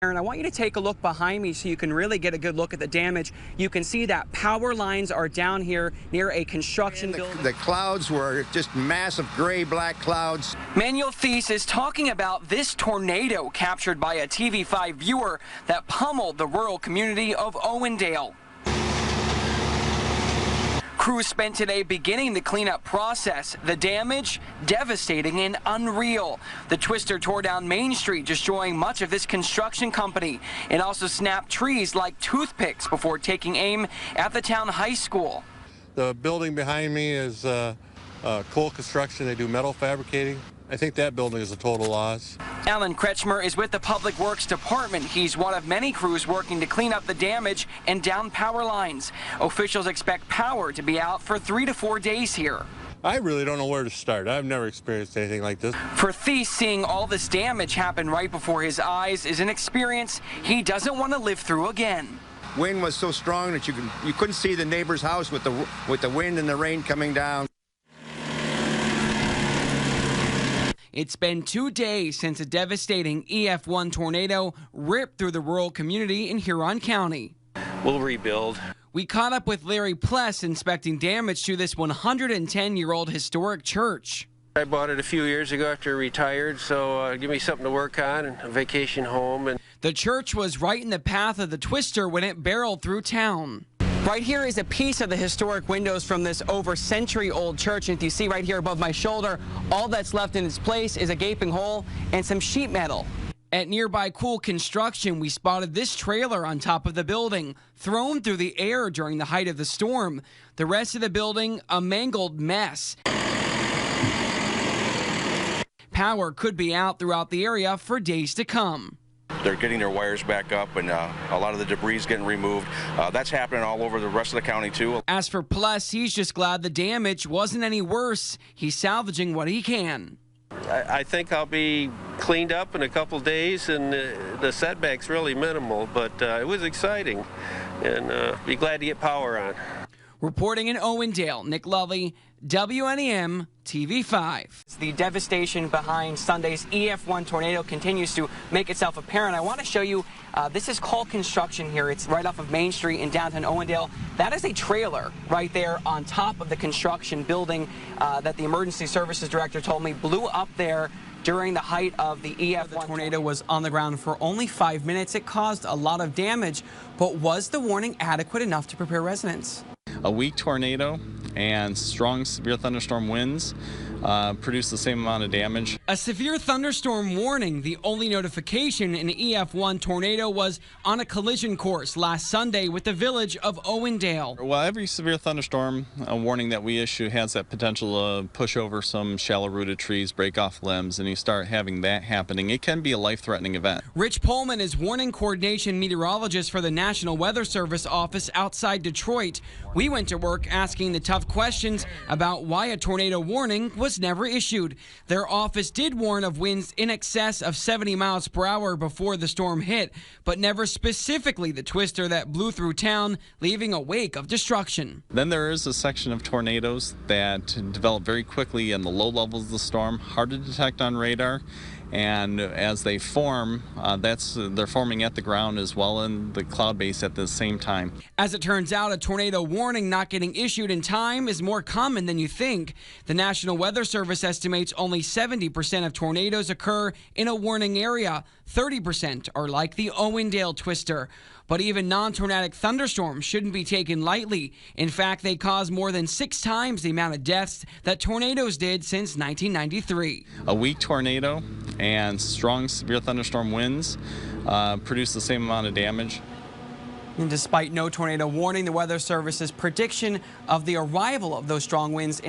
And I want you to take a look behind me so you can really get a good look at the damage. You can see that power lines are down here near a construction building. The clouds were just massive gray-black clouds. Manuel Thies is talking about this tornado captured by a TV5 viewer that pummeled the rural community of Owendale. Crews spent today beginning the cleanup process. The damage, devastating and unreal. The twister tore down Main Street, destroying much of this construction company. It also snapped trees like toothpicks before taking aim at the town high school. The building behind me is Cole Construction. They do metal fabricating. I think that building is a total loss. Alan Kretschmer is with the Public Works Department. He's one of many crews working to clean up the damage and down power lines. Officials expect power to be out for 3 to 4 days here. I really don't know where to start. I've never experienced anything like this. For Thies, seeing all this damage happen right before his eyes is an experience he doesn't want to live through again. Wind was so strong that you couldn't see the neighbor's house with the wind and the rain coming down. It's been 2 days since a devastating EF1 tornado ripped through the rural community in Huron County. We'll rebuild. We caught up with Larry Pless inspecting damage to this 110-year-old historic church. I bought it a few years ago after I retired, so give me something to work on and a vacation home. The church was right in the path of the twister when it barreled through town. Right here is a piece of the historic windows from this over century-old church. And if you see right here above my shoulder, all that's left in its place is a gaping hole and some sheet metal. At nearby Cool Construction, we spotted this trailer on top of the building, thrown through the air during the height of the storm. The rest of the building, a mangled mess. Power could be out throughout the area for days to come. They're getting their wires back up, and a lot of the debris is getting removed. That's happening all over the rest of the county, too. As for Pless, he's just glad the damage wasn't any worse. He's salvaging what he can. I think I'll be cleaned up in a couple days, and the setback's really minimal, but it was exciting, and be glad to get power on. Reporting in Owendale, Nick Lulli, WNEM TV5. The devastation behind Sunday's EF1 tornado continues to make itself apparent. I want to show you, this is Cole Construction here. It's right off of Main Street in downtown Owendale. That is a trailer right there on top of the construction building that the emergency services director told me blew up there during the height of the EF1 the tornado was on the ground for only 5 minutes. It caused a lot of damage, but was the warning adequate enough to prepare residents? A weak tornado and strong severe thunderstorm winds produced the same amount of damage. A severe thunderstorm warning. The only notification in EF1 tornado was on a collision course last Sunday with the village of Owendale. Well, every severe thunderstorm warning that we issue has that potential to push over some shallow-rooted trees, break off limbs, and you start having that happening. It can be a life-threatening event. Rich Pullman is warning coordination meteorologist for the National Weather Service office outside Detroit. We went to work asking the tough questions about why a tornado warning was never issued. Their office did warn of winds in excess of 70 miles per hour before the storm hit, but never specifically the twister that blew through town, leaving a wake of destruction. Then there is a section of tornadoes that develop very quickly in the low levels of the storm, hard to detect on radar. And as they form, they're forming at the ground as well in the cloud base at the same time. As it turns out, a tornado warning not getting issued in time is more common than you think. The National Weather Service estimates only 70% of tornadoes occur in a warning area. 30% are like the Owendale twister. But even non-tornadic thunderstorms shouldn't be taken lightly. In fact, they cause more than 6 times the amount of deaths that tornadoes did since 1993. A weak tornado and strong severe thunderstorm winds produce the same amount of damage. And despite no tornado warning, the Weather Service's prediction of the arrival of those strong winds in